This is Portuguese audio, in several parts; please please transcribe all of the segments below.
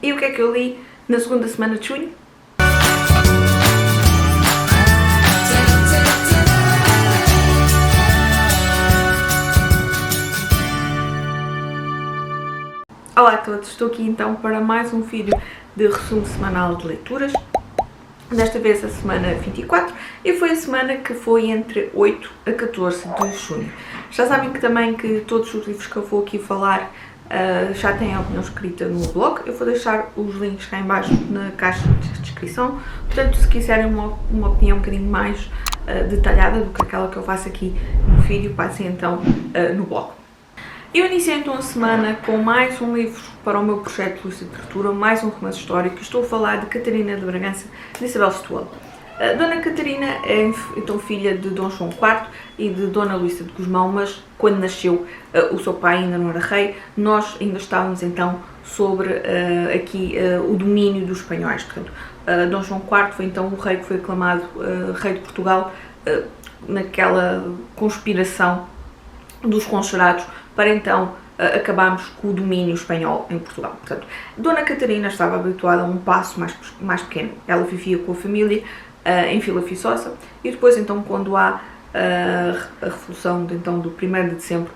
E o que é que eu li na segunda semana de junho? Olá a todos, estou aqui então para mais um vídeo de resumo semanal de leituras. Desta vez a semana 24 e foi a semana que foi entre 8 a 14 de junho. Já sabem que também que todos os livros que eu vou aqui falar já têm a opinião escrita no blog. Eu vou deixar os links cá em baixo na caixa de descrição. Portanto, se quiserem uma opinião um bocadinho mais detalhada do que aquela que eu faço aqui no vídeo, passem então no blog. Eu iniciei então a semana com mais um livro para o meu projeto de literatura, mais um romance histórico. Estou a falar de Catarina de Bragança, de Isabel Setúbal. Dona Catarina é então filha de Dom João IV e de Dona Luísa de Gusmão, mas quando nasceu o seu pai ainda não era rei, nós ainda estávamos então sobre aqui o domínio dos espanhóis. Portanto, Dom João IV foi então o rei que foi aclamado rei de Portugal naquela conspiração dos conjurados para então acabarmos com o domínio espanhol em Portugal. Portanto, Dona Catarina estava habituada a um passo mais pequeno. Ela vivia com a família em Vila Viçosa e depois então quando há a Revolução então, do 1º de Dezembro,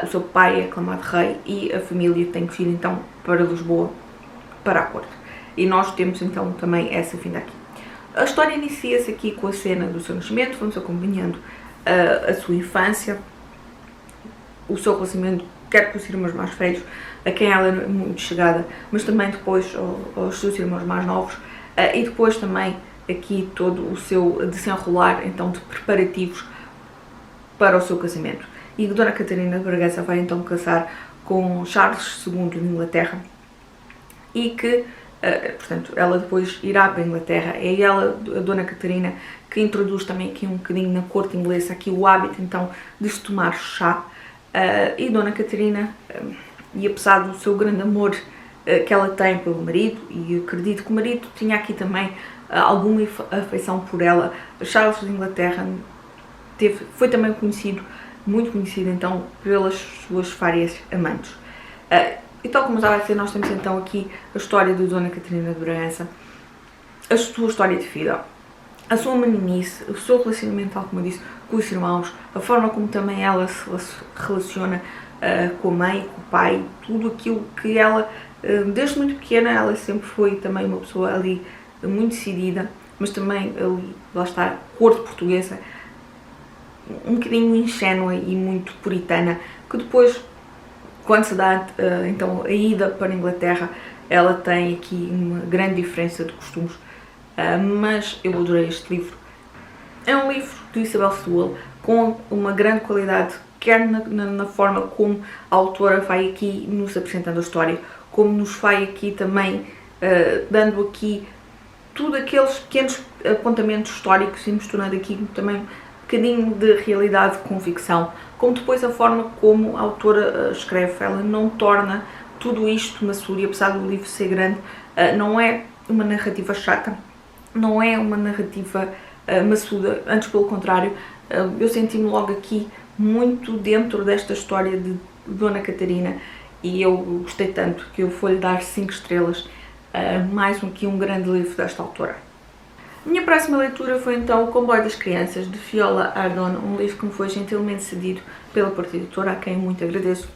o seu pai é aclamado rei e a família tem que vir então para Lisboa, para a corte. E nós temos então também essa vinda aqui. A história inicia-se aqui com a cena do seu nascimento, vamos acompanhando a sua infância, o seu relacionamento quer com os irmãos mais velhos, a quem ela é muito chegada, mas também depois aos seus irmãos mais novos, e depois também aqui todo o seu desenrolar então de preparativos para o seu casamento. E Dona Catarina de Bragança vai então casar com Charles II de Inglaterra e que, portanto, ela depois irá para a Inglaterra. É ela, a Dona Catarina, que introduz também aqui um bocadinho na corte inglesa aqui o hábito então de se tomar chá. E Dona Catarina, e apesar do seu grande amor que ela tem pelo marido, e acredito que o marido tinha aqui também alguma afeição por ela, Charles de Inglaterra foi também conhecido, muito conhecido então, pelas suas várias amantes. E tal como eu estava a dizer, nós temos então aqui a história de Dona Catarina de Bragança, a sua história de vida, a sua meninice, o seu relacionamento, tal como eu disse, com os irmãos, a forma como também ela se relaciona com a mãe, com o pai, tudo aquilo que ela, desde muito pequena, ela sempre foi também uma pessoa ali muito decidida, mas também ali, lá está, corte portuguesa, um bocadinho ingênua e muito puritana, que depois, quando se dá então a ida para a Inglaterra, ela tem aqui uma grande diferença de costumes. Mas eu adorei este livro. É um livro de Isabel Setúbal com uma grande qualidade, quer na forma como a autora vai aqui nos apresentando a história, como nos vai aqui também dando aqui tudo aqueles pequenos apontamentos históricos e misturando aqui também um bocadinho de realidade com ficção, como depois a forma como a autora escreve. Ela não torna tudo isto maçudo, e apesar do livro ser grande, não é uma narrativa chata, não é uma narrativa maçuda, antes pelo contrário, eu senti-me logo aqui muito dentro desta história de Dona Catarina e eu gostei tanto que eu vou-lhe dar 5 estrelas, mais um grande livro desta autora. Minha próxima leitura foi então O Comboio das Crianças, de Fiola Ardon, um livro que me foi gentilmente cedido pela Porta Editora, a quem muito agradeço.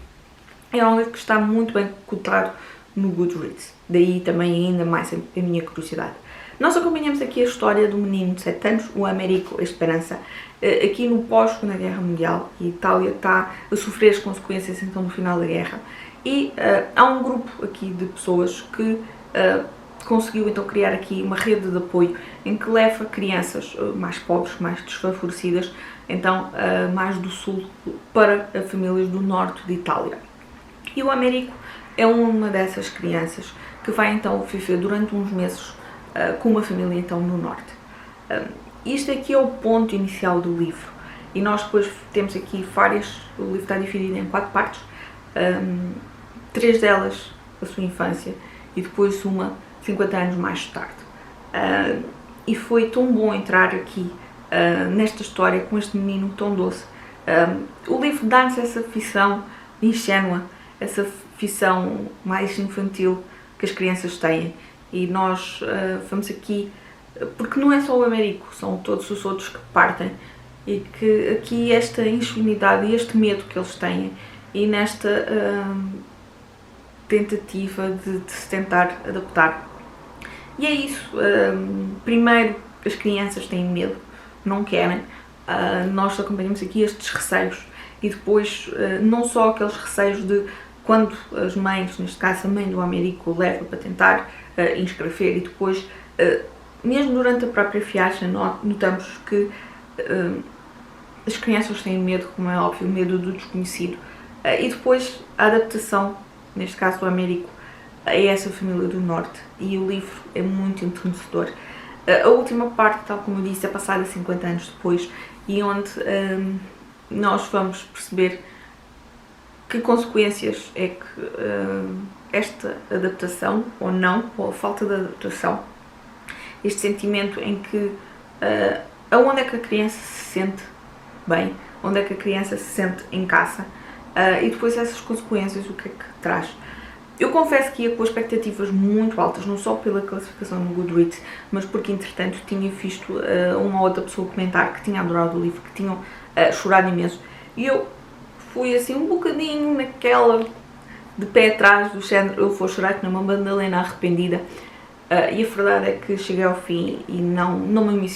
É um livro que está muito bem cotado no Goodreads, daí também ainda mais a minha curiosidade. Nós acompanhamos aqui a história do menino de 7 anos, o Américo Esperança, aqui no pós-Segunda Guerra Mundial, e a Itália está a sofrer as consequências então do final da guerra. E há um grupo aqui de pessoas que conseguiu então criar aqui uma rede de apoio em que leva crianças mais pobres, mais desfavorecidas, então mais do sul, para famílias do norte de Itália. E o Américo é uma dessas crianças que vai então viver durante uns meses com uma família então no norte. Isto aqui é o ponto inicial do livro e nós depois temos aqui várias, o livro está dividido em 4 partes, 3 delas a sua infância e depois uma 50 anos mais tarde. E foi tão bom entrar aqui nesta história com este menino tão doce. O livro dá-nos essa ficção ingênua, essa ficção mais infantil, que as crianças têm. E nós vamos aqui, porque não é só o Américo, são todos os outros que partem, e que aqui esta ingenuidade e este medo que eles têm, e nesta tentativa de se tentar adaptar. E é isso. Primeiro, as crianças têm medo, não querem. Nós acompanhamos aqui estes receios, e depois não só aqueles receios de quando as mães, neste caso a mãe do Américo, o leva para tentar inscrever, e depois, mesmo durante a própria viagem, notamos que as crianças têm medo, como é óbvio, medo do desconhecido. E depois a adaptação, neste caso do Américo, a essa família do Norte, e o livro é muito enternecedor. A última parte, tal como eu disse, é passada 50 anos depois, e onde nós vamos perceber que consequências é que esta adaptação, ou não, ou a falta de adaptação, este sentimento em que aonde é que a criança se sente bem, onde é que a criança se sente em casa, e depois essas consequências, o que é que traz. Eu confesso que ia com expectativas muito altas, não só pela classificação no Goodreads, mas porque entretanto tinha visto uma outra pessoa comentar que tinha adorado o livro, que tinham chorado imenso, e eu fui assim um bocadinho naquela de pé atrás do género, eu vou chorar que não, uma Madalena arrependida. E a verdade é que cheguei ao fim e não me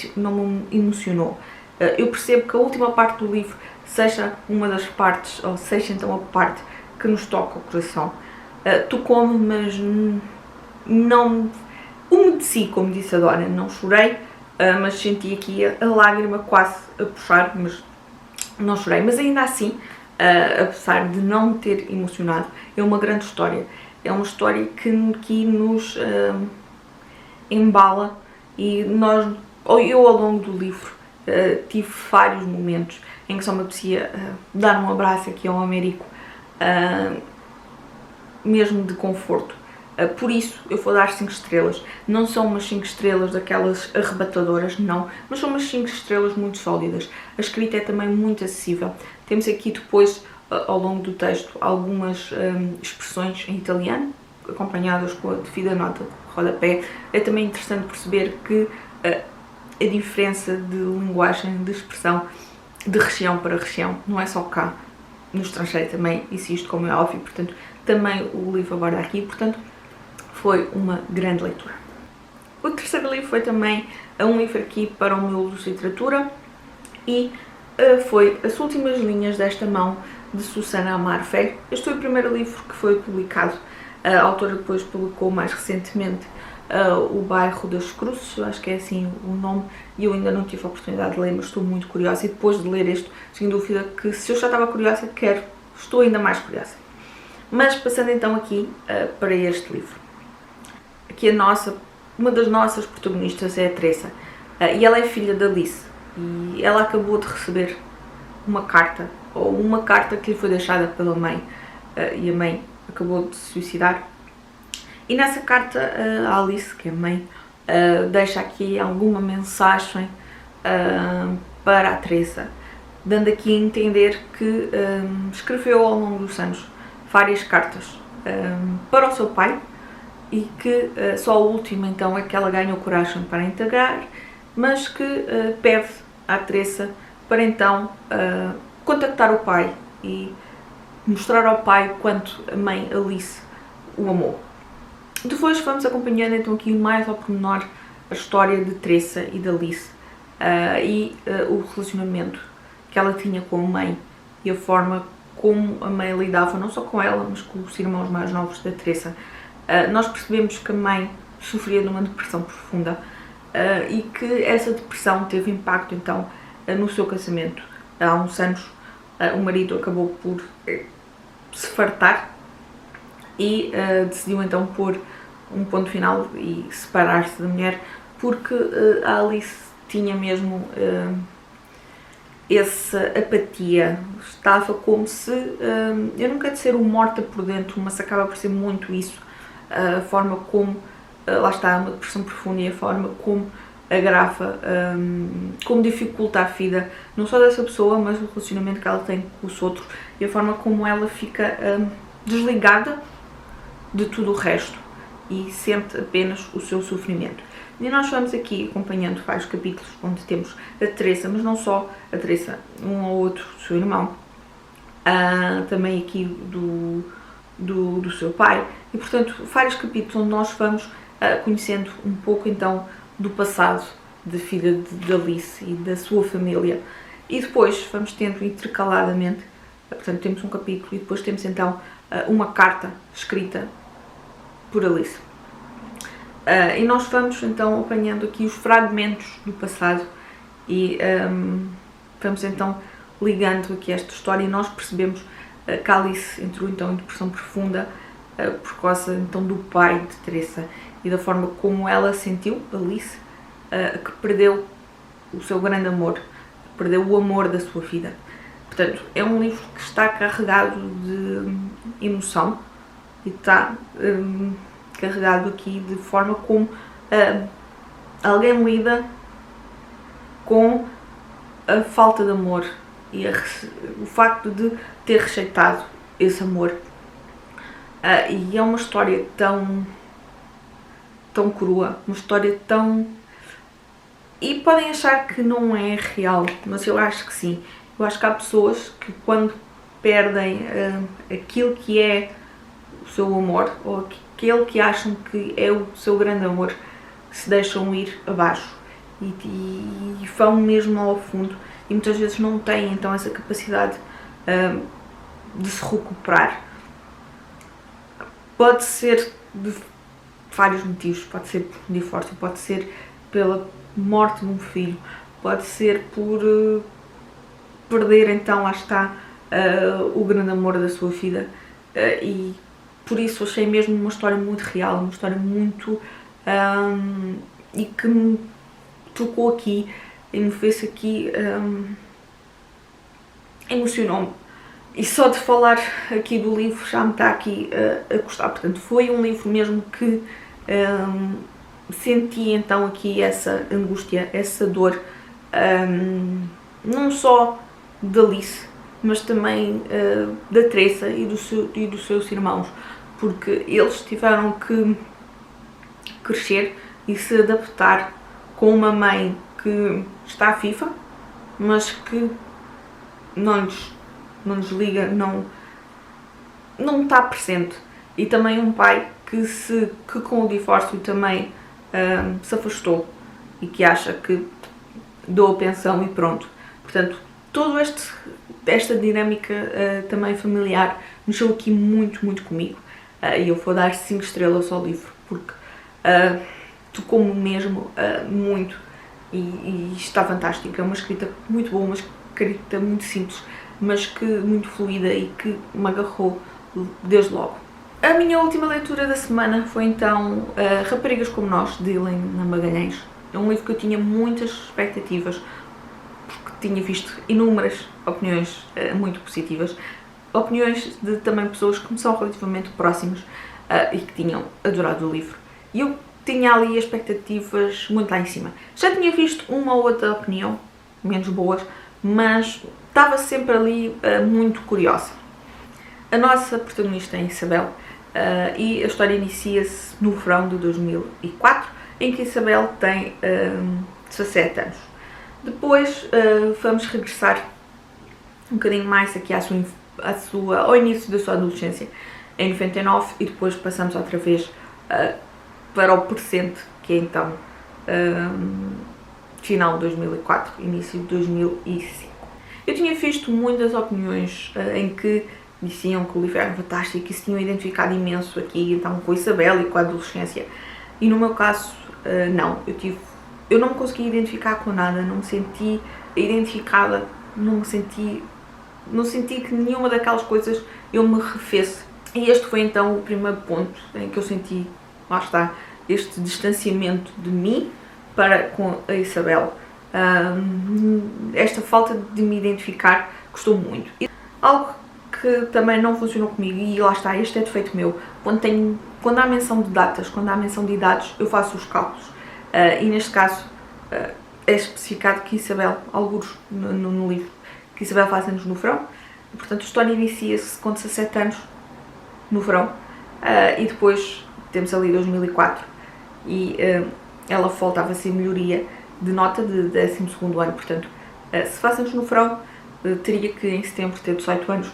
emocionou. Eu percebo que a última parte do livro seja uma das partes, ou seja então a parte que nos toca o coração. Tocou-me, mas não umedeci, como disse a Dora. Não chorei, mas senti aqui a lágrima quase a puxar, mas não chorei. Mas ainda assim, apesar de não me ter emocionado, é uma grande história. É uma história que nos embala, e eu ao longo do livro tive vários momentos em que só me apetecia dar um abraço aqui ao Américo, mesmo de conforto. Por isso eu vou dar 5 estrelas. Não são umas 5 estrelas daquelas arrebatadoras, não, mas são umas 5 estrelas muito sólidas. A escrita é também muito acessível. Temos aqui depois, ao longo do texto, algumas expressões em italiano, acompanhadas com a devida nota de rodapé. É também interessante perceber que a diferença de linguagem, de expressão, de região para região, não é só cá, no estrangeiro também existe, como é óbvio, portanto, também o livro aborda aqui, portanto, foi uma grande leitura. O terceiro livro foi também um livro aqui para o meu de literatura, e foi As Últimas Linhas desta Mão, de Susana Amar Velho. Este foi o primeiro livro que foi publicado. A autora depois publicou mais recentemente O Bairro das Cruzes, acho que é assim o nome, e eu ainda não tive a oportunidade de ler, mas estou muito curiosa, e depois de ler este, sem dúvida que se eu já estava curiosa, estou ainda mais curiosa. Mas passando então aqui para este livro. Aqui uma das nossas protagonistas é a Teresa, e ela é filha da Alice, e ela acabou de receber uma carta que lhe foi deixada pela mãe, e a mãe acabou de se suicidar. E nessa carta a Alice, que é a mãe, deixa aqui alguma mensagem para a Teresa, dando aqui a entender que escreveu ao longo dos anos várias cartas para o seu pai, e que só a última então é que ela ganhou coragem para integrar, mas que pede à Teresa para então contactar o pai e mostrar ao pai quanto a mãe Alice o amou. Depois vamos acompanhando então aqui mais ao pormenor a história de Teresa e de Alice, e o relacionamento que ela tinha com a mãe, e a forma como a mãe lidava não só com ela, mas com os irmãos mais novos da Teresa. Nós percebemos que a mãe sofria de uma depressão profunda, e que essa depressão teve impacto então no seu casamento. Há uns anos o marido acabou por se fartar e decidiu então pôr um ponto final e separar-se da mulher, porque a Alice tinha mesmo essa apatia, estava como se, eu não quero dizer morta por dentro, mas acaba por ser muito isso, a forma como, lá está, uma depressão profunda, e a forma como agrava, como dificulta a vida, não só dessa pessoa, mas o relacionamento que ela tem com os outros, e a forma como ela fica desligada de tudo o resto. e sente apenas o seu sofrimento. E nós vamos aqui acompanhando vários capítulos onde temos a Teresa, mas não só a Teresa, um ou outro do seu irmão, também aqui do seu pai, e portanto vários capítulos onde nós vamos conhecendo um pouco então do passado da filha de Alice e da sua família, e depois vamos tendo intercaladamente, portanto temos um capítulo e depois temos então uma carta escrita por Alice. E nós vamos então apanhando aqui os fragmentos do passado e vamos então ligando aqui esta história, e nós percebemos que Alice entrou então em depressão profunda por causa então do pai de Teresa e da forma como ela sentiu, Alice, que perdeu o seu grande amor, perdeu o amor da sua vida. Portanto, é um livro que está carregado de emoção e está carregado aqui de forma como alguém lida com a falta de amor e o facto de ter rejeitado esse amor. E é uma história tão crua, uma história tão... E podem achar que não é real, mas eu acho que sim. Eu acho que há pessoas que quando perdem aquilo que é o seu amor, ou aquele que acham que é o seu grande amor, se deixam ir abaixo e vão mesmo ao fundo, e muitas vezes não têm então essa capacidade de se recuperar. Pode ser de vários motivos, pode ser por divórcio, pode ser pela morte de um filho, pode ser por perder então, lá está, o grande amor da sua vida, e por isso achei mesmo uma história muito real, uma história muito... e que me tocou aqui e me fez aqui... emocionou-me. E só de falar aqui do livro já me está aqui a gostar. Portanto, foi um livro mesmo que senti então aqui essa angústia, essa dor, não só de Alice, mas também da Teresa e dos seus irmãos, porque eles tiveram que crescer e se adaptar com uma mãe que está viva, mas que não nos liga, não está presente, e também um pai que com o divórcio também se afastou e que acha que dou a pensão e pronto. Portanto, toda esta dinâmica também familiar mexeu aqui muito, muito comigo, e eu vou dar 5 estrelas ao livro porque tocou-me mesmo muito, e está fantástico. É uma escrita muito boa, uma escrita muito simples, mas que muito fluida e que me agarrou desde logo. A minha última leitura da semana foi então Raparigas Como Nós, de Helena Magalhães. É um livro que eu tinha muitas expectativas, porque tinha visto inúmeras opiniões muito positivas, opiniões de também pessoas que me são relativamente próximas e que tinham adorado o livro. E eu tinha ali expectativas muito lá em cima. Já tinha visto uma ou outra opinião, menos boas, mas estava sempre ali muito curiosa. A nossa protagonista é Isabel, e a história inicia-se no verão de 2004, em que Isabel tem 17 anos. Depois vamos regressar um bocadinho mais aqui ao início da sua adolescência, em 99, e depois passamos outra vez para o presente, que é então final de 2004, início de 2005. Eu tinha visto muitas opiniões em que diziam que o livro era fantástico, que se tinham identificado imenso aqui então com a Isabel e com a adolescência, e no meu caso não, eu não me consegui identificar com nada, não me senti identificada, não senti que nenhuma daquelas coisas eu me refesse. E este foi então o primeiro ponto em que eu senti, lá está, este distanciamento de mim para com a Isabel. Esta falta de me identificar custou muito. Algo que também não funcionou comigo, e lá está, este é defeito meu, quando há menção de datas, quando há menção de idades, eu faço os cálculos, e neste caso é especificado que Isabel, alguns no livro, que Isabel faz anos no verão, e, portanto a história inicia-se com 17 anos no verão, e depois temos ali 2004 e ela faltava assim melhoria de nota de 12º ano, portanto, se fássemos no verão, teria que em setembro ter 18 anos,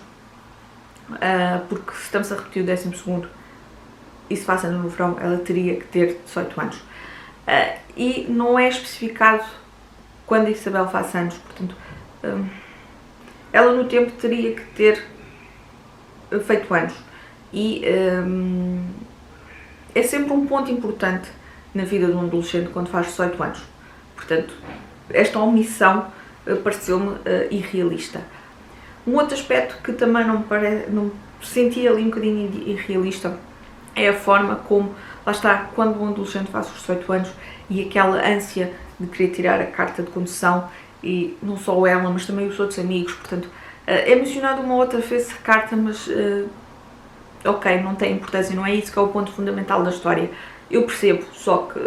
porque se estamos a repetir o 12º e se fássemos no verão, ela teria que ter 18 anos. E não é especificado quando a Isabel faz anos, portanto, ela no tempo teria que ter feito anos. E é sempre um ponto importante na vida de um adolescente quando faz 18 anos. Portanto, esta omissão pareceu-me irrealista. Um outro aspecto que também não senti ali um bocadinho irrealista é a forma como, lá está, quando um adolescente faz os 18 anos e aquela ânsia de querer tirar a carta de condução, e não só ela, mas também os outros amigos, portanto, é mencionado uma outra vez a carta, mas ok, não tem importância, não é isso que é o ponto fundamental da história. Eu percebo, só que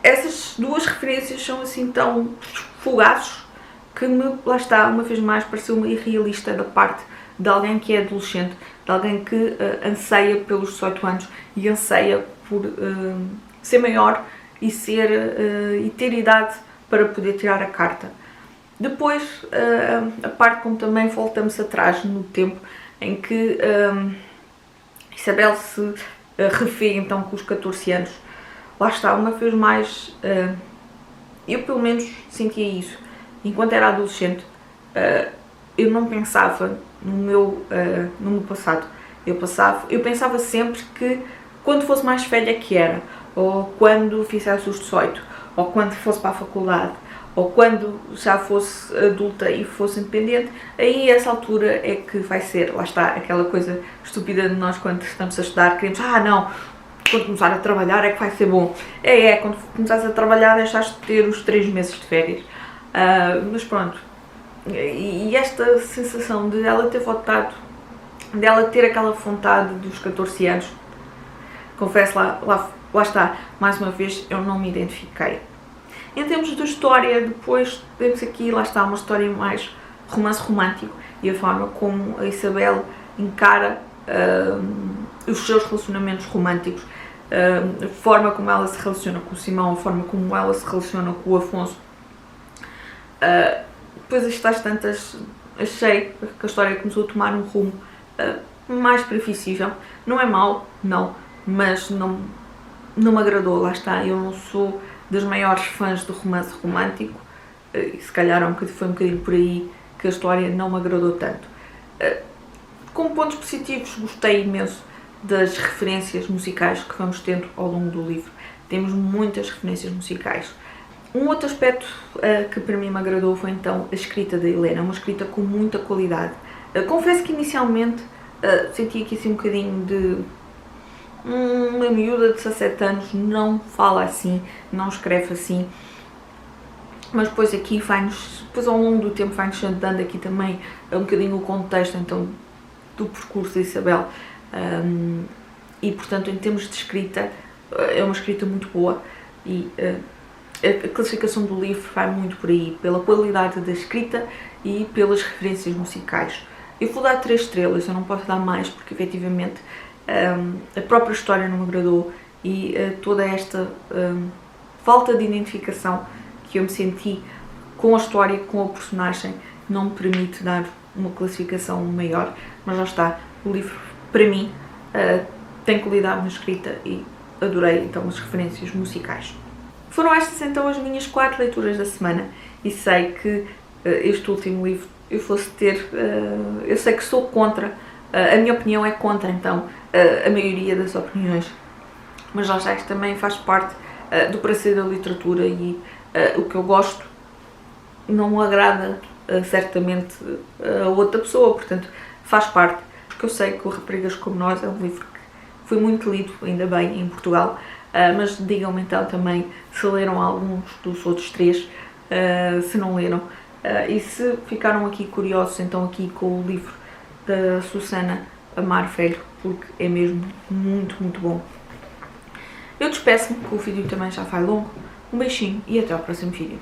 essas duas referências são assim tão fugazes que lá está, uma vez mais, pareceu-me irrealista da parte de alguém que é adolescente, de alguém que anseia pelos 18 anos e anseia por ser maior e ter idade para poder tirar a carta. Depois, a parte como também voltamos atrás no tempo em que Isabel se revê então com os 14 anos. Lá está, uma vez mais, eu pelo menos sentia isso. Enquanto era adolescente, eu não pensava no meu passado. Eu pensava sempre que quando fosse mais velha que era, ou quando fizesse os 18, ou quando fosse para a faculdade, ou quando já fosse adulta e fosse independente, aí essa altura é que vai ser, lá está, aquela coisa estúpida de nós quando estamos a estudar, queremos, não, quando começar a trabalhar é que vai ser bom. Quando começares a trabalhar deixaste de ter os 3 meses de férias. Mas pronto, e esta sensação de ela ter voltado, de ela ter aquela vontade dos 14 anos, confesso, lá está, mais uma vez, eu não me identifiquei. Em termos de história, depois temos aqui, lá está, uma história mais romance romântico e a forma como a Isabel encara os seus relacionamentos românticos, a forma como ela se relaciona com o Simão, a forma como ela se relaciona com o Afonso. Depois estas tantas, achei que a história começou a tomar um rumo mais previsível. Não é mau, não, mas não me agradou, lá está, eu não sou das maiores fãs do romance romântico, e se calhar foi um bocadinho por aí que a história não me agradou tanto. Com pontos positivos, gostei imenso das referências musicais que vamos tendo ao longo do livro. Temos muitas referências musicais. Um outro aspecto que para mim me agradou foi então a escrita da Helena, uma escrita com muita qualidade. Confesso que inicialmente senti aqui assim um bocadinho de uma miúda de 17 anos não fala assim, não escreve assim, mas depois aqui depois ao longo do tempo vai-nos dando aqui também um bocadinho o contexto então do percurso da Isabel, e portanto em termos de escrita é uma escrita muito boa e a classificação do livro vai muito por aí, pela qualidade da escrita e pelas referências musicais. Eu vou dar 3 estrelas, eu não posso dar mais porque efetivamente a própria história não me agradou e toda esta falta de identificação que eu me senti com a história, com a personagem, não me permite dar uma classificação maior, mas lá está, o livro para mim tem qualidade na escrita e adorei então as referências musicais. Foram estas então as minhas 4 leituras da semana e sei que este último livro eu sei que sou contra, a minha opinião é contra então a maioria das opiniões, mas lá está, isto também faz parte do prazer da literatura e o que eu gosto não agrada certamente a outra pessoa, portanto faz parte, porque eu sei que o Raparigas Como Nós é um livro que foi muito lido, ainda bem, em Portugal, mas digam-me então também se leram alguns dos outros 3, se não leram, e se ficaram aqui curiosos então aqui com o livro da Susana Amar Velho, porque é mesmo muito, muito bom. Eu despeço-me, que o vídeo também já vai longo. Um beijinho e até ao próximo vídeo.